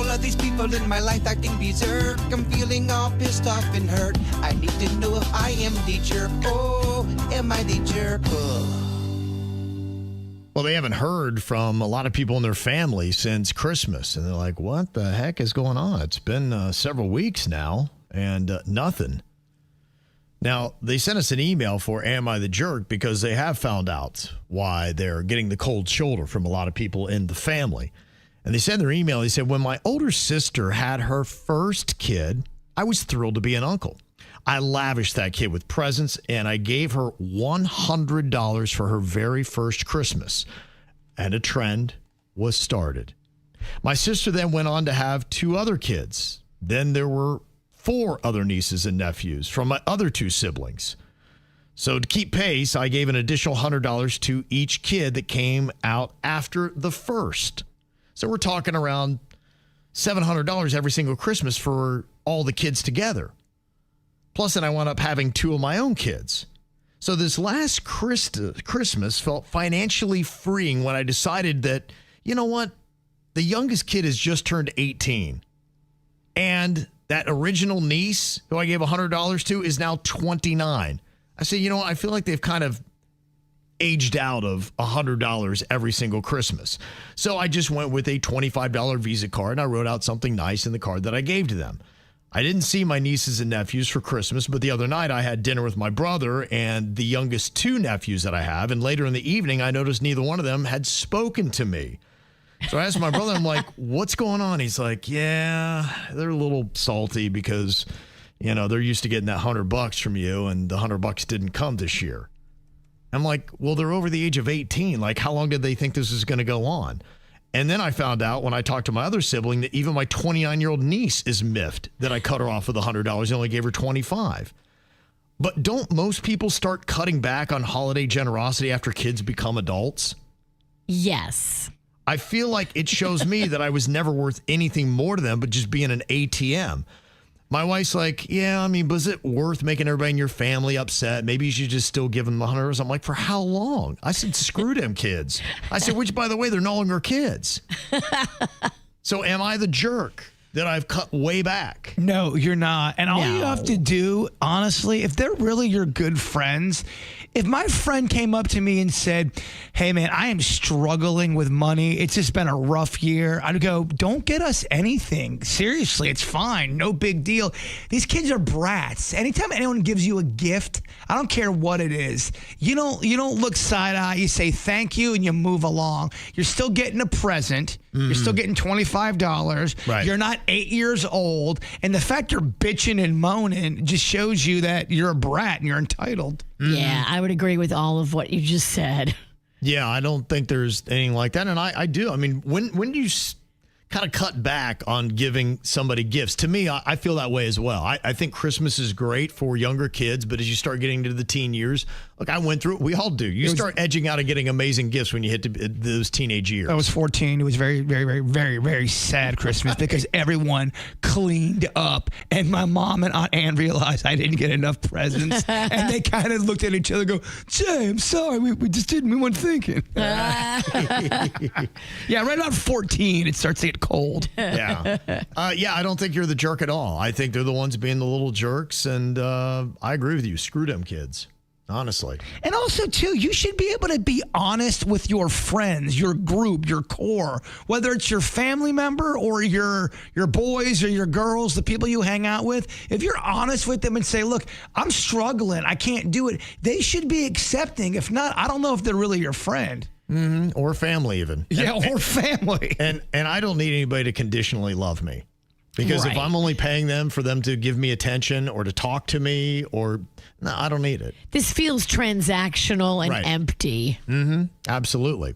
all of these people in my life acting berserk. I'm feeling all pissed off and hurt. I need to know if I am the jerk. Oh, am I the jerk? Oh. Well, they haven't heard from a lot of people in their family since Christmas. And they're like, what the heck is going on? It's been several weeks now and nothing. Now, they sent us an email for Am I the Jerk because they have found out why they're getting the cold shoulder from a lot of people in the family. And they sent their email. They said, when my older sister had her first kid, I was thrilled to be an uncle. I lavished that kid with presents, and I gave her $100 for her very first Christmas. And a trend was started. My sister then went on to have 2 other kids. Then there were 4 other nieces and nephews from my other 2 siblings. So to keep pace, I gave an additional $100 to each kid that came out after the first. So we're talking around $700 every single Christmas for all the kids together. Plus, then I wound up having 2 of my own kids. So this last Christmas felt financially freeing when I decided that, you know what? The youngest kid has just turned 18. And that original niece who I gave $100 to is now 29. I said, you know what? I feel like they've kind of aged out of $100 every single Christmas. So I just went with a $25 Visa card, and I wrote out something nice in the card that I gave to them. I didn't see my nieces and nephews for Christmas, but the other night I had dinner with my brother and the youngest 2 nephews that I have. And later in the evening, I noticed neither one of them had spoken to me. So I asked my brother, I'm like, what's going on? He's like, yeah, they're a little salty because, you know, they're used to getting that $100 from you and the $100 didn't come this year. I'm like, well, they're over the age of 18. Like, how long did they think this is going to go on? And then I found out when I talked to my other sibling that even my 29-year-old niece is miffed that I cut her off with $100 and only gave her $25. But don't most people start cutting back on holiday generosity after kids become adults? Yes. I feel like it shows me that I was never worth anything more to them but just being an ATM. My wife's like, yeah, I mean, was it worth making everybody in your family upset? Maybe you should just still give them the $100. I'm like, for how long? I said, screw them kids. I said, which, by the way, they're no longer kids. So am I the jerk that I've cut way back? No, you're not. And all you have to do, honestly, if they're really your good friends, if my friend came up to me and said, hey, man, I am struggling with money. It's just been a rough year. I'd go, don't get us anything. Seriously, it's fine. No big deal. These kids are brats. Anytime anyone gives you a gift, I don't care what it is, you don't look side eye. You say thank you and you move along. You're still getting a present. You're still getting $25. Right. You're not 8 years old. And the fact you're bitching and moaning just shows you that you're a brat and you're entitled. Yeah, I would agree with all of what you just said. Yeah, I don't think there's anything like that. And I do. I mean, when do you kind of cut back on giving somebody gifts? To me, I feel that way as well. I think Christmas is great for younger kids, but as you start getting to the teen years, look, I went through it. We all do. You start edging out and getting amazing gifts when you hit those teenage years. I was 14. It was very, very, very, very, very sad Christmas because everyone cleaned up. And my mom and Aunt Ann realized I didn't get enough presents. And they kind of looked at each other and go, Jay, I'm sorry. We just didn't. We weren't thinking. Yeah, right about 14, it starts to get cold. Yeah. I don't think you're the jerk at all. I think they're the ones being the little jerks. And I agree with you. Screw them kids. Honestly. And also, too, you should be able to be honest with your friends, your group, your core, whether it's your family member or your boys or your girls, the people you hang out with. If you're honest with them and say, look, I'm struggling, I can't do it, they should be accepting. If not, I don't know if they're really your friend. Mm-hmm. Or family even. Yeah, or family. And I don't need anybody to conditionally love me. Because if I'm only paying them for them to give me attention or to talk to me no, I don't need it. This feels transactional and empty. Mm-hmm. Absolutely.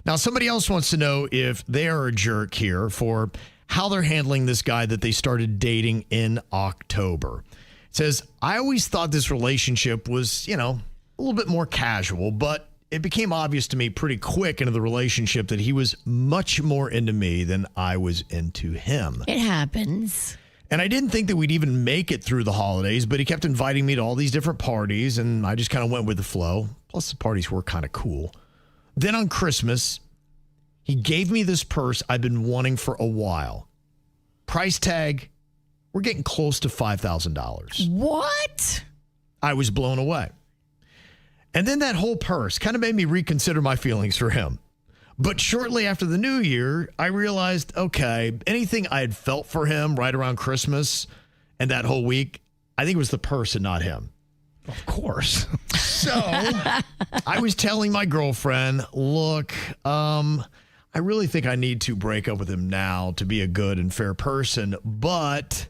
Now, somebody else wants to know if they are a jerk here for how they're handling this guy that they started dating in October. It says, I always thought this relationship was, a little bit more casual, but it became obvious to me pretty quick into the relationship that he was much more into me than I was into him. It happens. And I didn't think that we'd even make it through the holidays, but he kept inviting me to all these different parties, and I just kind of went with the flow. Plus, the parties were kind of cool. Then on Christmas, he gave me this purse I've been wanting for a while. Price tag, we're getting close to $5,000. What? I was blown away. And then that whole purse kind of made me reconsider my feelings for him. But shortly after the new year, I realized, okay, anything I had felt for him right around Christmas and that whole week, I think it was the purse and not him. Of course. So I was telling my girlfriend, look, I really think I need to break up with him now to be a good and fair person, but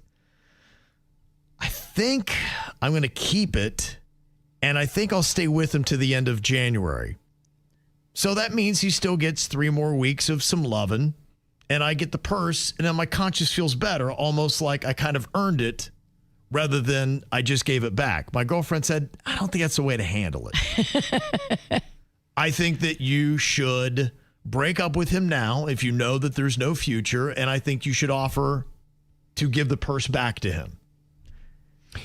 I think I'm going to keep it, and I think I'll stay with him to the end of January. So that means he still gets 3 more weeks of some loving, and I get the purse, and then my conscience feels better, almost like I kind of earned it rather than I just gave it back. My girlfriend said, I don't think that's the way to handle it. I think that you should break up with him now if you know that there's no future, and I think you should offer to give the purse back to him.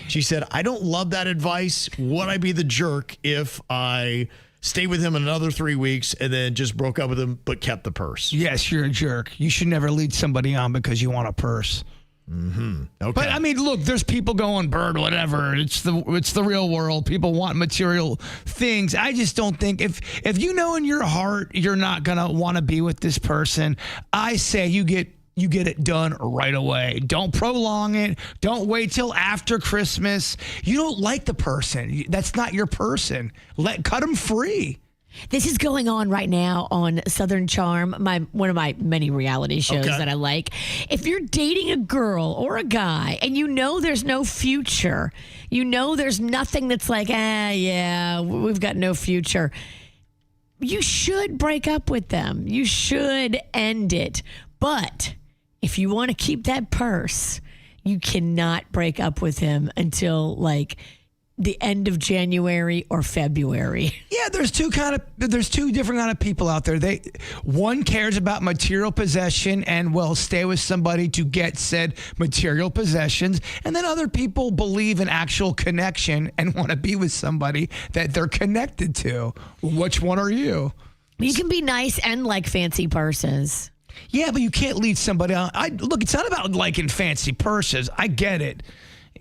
She said, I don't love that advice. Would I be the jerk if I stayed with him another 3 weeks and then just broke up with him but kept the purse? Yes, you're a jerk. You should never lead somebody on because you want a purse. Mm-hmm. Okay. But I mean, look, there's people going, Bird, whatever. It's the real world. People want material things. I just don't think if you know in your heart you're not gonna want to be with this person, I say you get it done right away. Don't prolong it. Don't wait till after Christmas. You don't like the person. That's not your person. Cut them free. This is going on right now on Southern Charm, one of my many reality shows that I like. If you're dating a girl or a guy and you know there's no future, you know there's nothing that's like, yeah, we've got no future, you should break up with them. You should end it. But if you want to keep that purse, you cannot break up with him until like the end of January or February. Yeah, there's two different kind of people out there. One cares about material possession and will stay with somebody to get said material possessions, and then other people believe in actual connection and want to be with somebody that they're connected to. Which one are you? You can be nice and like fancy purses. Yeah, but you can't lead somebody on. Look, it's not about liking fancy purses. I get it.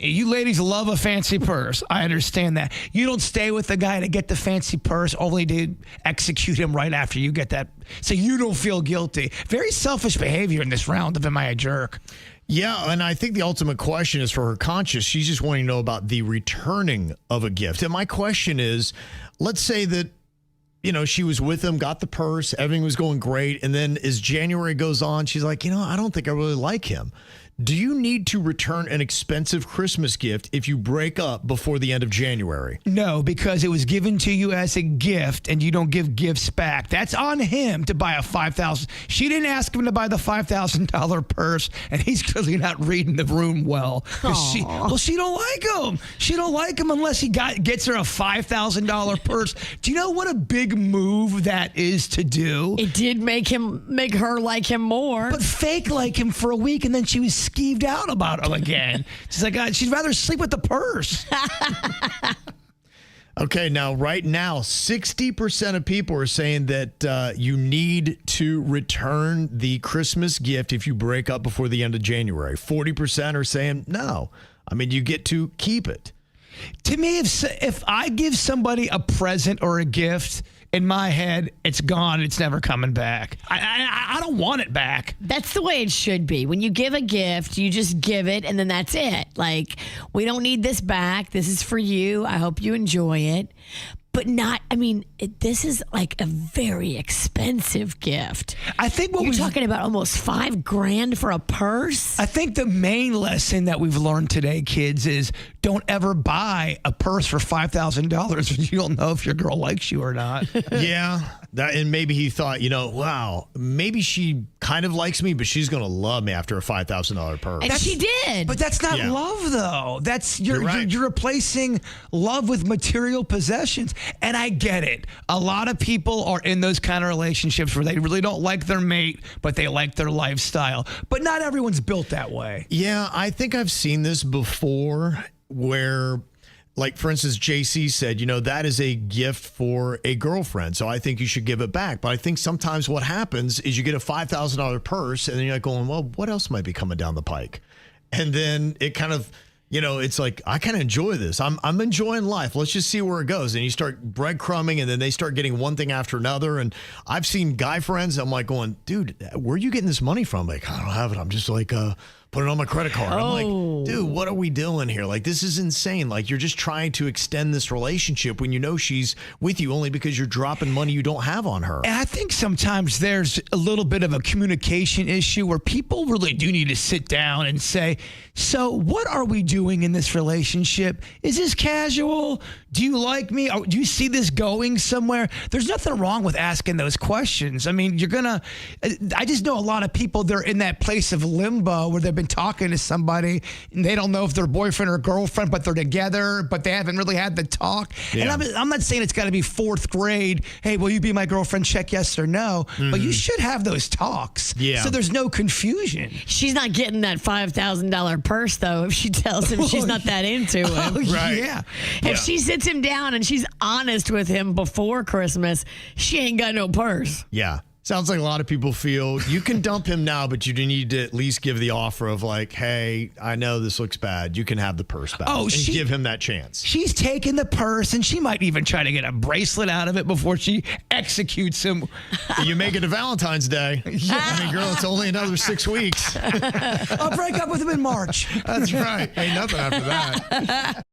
You ladies love a fancy purse. I understand that. You don't stay with the guy to get the fancy purse only to execute him right after you get that. So you don't feel guilty. Very selfish behavior in this round of Am I a Jerk? Yeah, and I think the ultimate question is for her conscience. She's just wanting to know about the returning of a gift. And my question is, let's say that, she was with him, got the purse, everything was going great. And then as January goes on, she's like, I don't think I really like him. Do you need to return an expensive Christmas gift if you break up before the end of January? No, because it was given to you as a gift and you don't give gifts back. That's on him to buy a $5,000. She didn't ask him to buy the $5,000 purse, and he's clearly not reading the room well. She don't like him. She don't like him unless he gets her a $5,000 purse. Do you know what a big move that is to do? It did make her like him more. But fake like him for a week, and then she was skeeved out about him again. She's like, she'd rather sleep with the purse. Okay, now, right now, 60% of people are saying that you need to return the Christmas gift if you break up before the end of January. 40% are saying no. I mean, you get to keep it. To me, if I give somebody a present or a gift, in my head, it's gone. It's never coming back. I don't want it back. That's the way it should be. When you give a gift, you just give it, and then that's it. Like, we don't need this back. This is for you. I hope you enjoy it. But this is like a very expensive gift. I think you're talking about almost $5,000 for a purse. I think the main lesson that we've learned today, kids, is don't ever buy a purse for $5,000 when you don't know if your girl likes you or not. Yeah. And maybe he thought, wow, maybe she kind of likes me, but she's going to love me after a $5,000 purse. And she did. But that's not love, though. You're replacing love with material possessions. And I get it. A lot of people are in those kind of relationships where they really don't like their mate, but they like their lifestyle. But not everyone's built that way. Yeah, I think I've seen this before where, like, for instance, JC said, that is a gift for a girlfriend. So I think you should give it back. But I think sometimes what happens is you get a $5,000 purse and then you're like going, well, what else might be coming down the pike? And then it kind of, it's like, I kind of enjoy this. I'm enjoying life. Let's just see where it goes. And you start breadcrumbing and then they start getting one thing after another. And I've seen guy friends, I'm like going, dude, where are you getting this money from? Like, I don't have it. I'm just like, put it on my credit card. I'm like, dude, what are we doing here? Like, this is insane. Like, you're just trying to extend this relationship when she's with you only because you're dropping money you don't have on her. And I think sometimes there's a little bit of a communication issue where people really do need to sit down and say, so what are we doing in this relationship? Is this casual? Do you like me? Do you see this going somewhere? There's nothing wrong with asking those questions. I mean, I just know a lot of people, they're in that place of limbo where they've been talking to somebody and they don't know if they're boyfriend or girlfriend, but they're together, but they haven't really had the talk. Yeah. And I'm not saying it's got to be fourth grade. Hey, will you be my girlfriend? Check yes or no. Mm-hmm. But you should have those talks. Yeah. So there's no confusion. She's not getting that $5,000 purse though if she tells him she's not that into him. Right. Yeah. If she sits him down and she's honest with him before Christmas, she ain't got no purse. Yeah. Sounds like a lot of people feel you can dump him now, but you need to at least give the offer of like, hey, I know this looks bad. You can have the purse back. And give him that chance. She's taking the purse and she might even try to get a bracelet out of it before she executes him. You make it to Valentine's Day. Yeah. I mean, girl, it's only another 6 weeks. I'll break up with him in March. That's right. Ain't nothing after that.